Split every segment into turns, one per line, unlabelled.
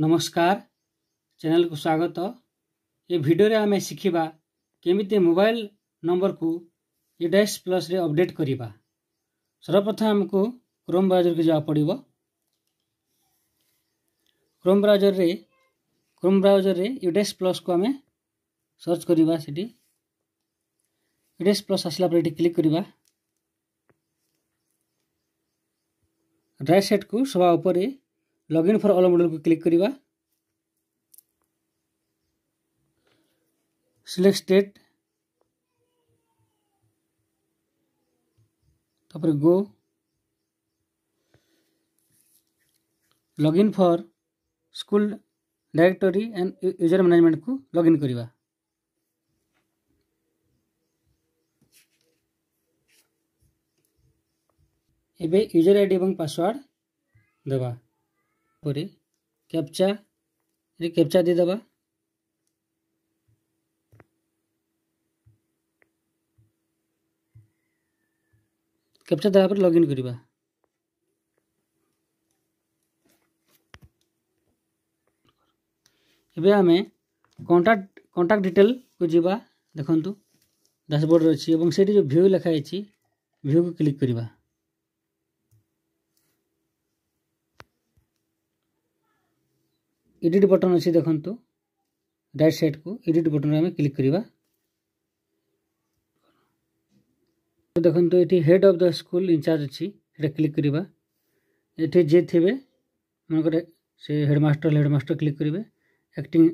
नमस्कार चैनल को स्वागत। ये वीडियो रे आमे शिखिबा केमिते मोबाइल नंबर को यूडेक्स प्लस रे अपडेट करिबा। सर्वप्रथम हमको क्रोम ब्राउजर के जा पड़िबो। क्रोम ब्राउजर रे यूडेक्स प्लस को आमे सर्च करिबा। सेठी यूडेक्स प्लस आसला पर एठी क्लिक करिबा। राइट साइड को सभा ऊपर लॉगिन फॉर ऑल मॉड्यूल को क्लिक करिबा। सिलेक्ट स्टेट तापर go login for school directory and user management को लॉगिन करिबा। एबे यूजर आईडी एवं पासवर्ड देबा। परे कैप्चा दे देबा। कैप्चा देला पर लॉगिन करिबा। एबे हमें कांटेक्ट डिटेल को जीवा। देखंतु डैशबोर्ड अछि एवं सेठी जो व्यू लिखा अछि व्यू को क्लिक करिबा। एडिट बटन अच्छी देखंतु राइट साइड को एडिट बटन में क्लिक करिबा। देखंतु एठी head of the school incharge अच्छी एटा क्लिक करिबा। एठी जे थिबे मन करे से हेडमास्टर क्लिक करिबे। एक्टिंग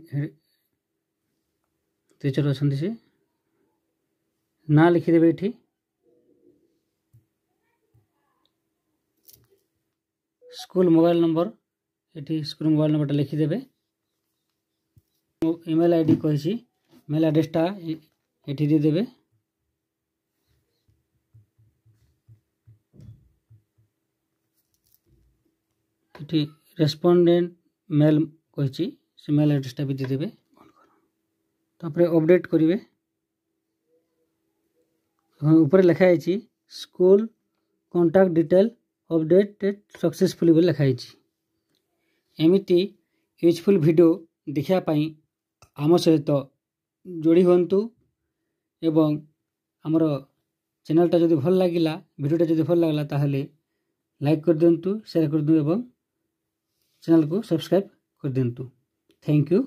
टीचर अछंती से ना लिखि देबे। एठी स्कूल मोबाइल नंबर एठी स्कूल मोबाइल नंबर लिखि देबे। ईमेल आईडी कहिछि मेल एड्रेस टा एठी दे देबे। एठी रेस्पोंडेंट मेल कहिछि से मेल एड्रेस टा भी दे देबे। तापर अपडेट करिवे। ऊपर लिखा है school contact detail updated successfully बोल लिखा है। एमिति यूजफुल वीडियो देखिया पाई आम सहित जोड़ी हुंतु एवं आमर चैनल टा जदि भल लागिला वीडियो टा जदि भल लागला ताहले लाइक कर दियंतु, शेयर कर दियंतु एवं चैनल को सब्सक्राइब कर दियंतु। Thank you.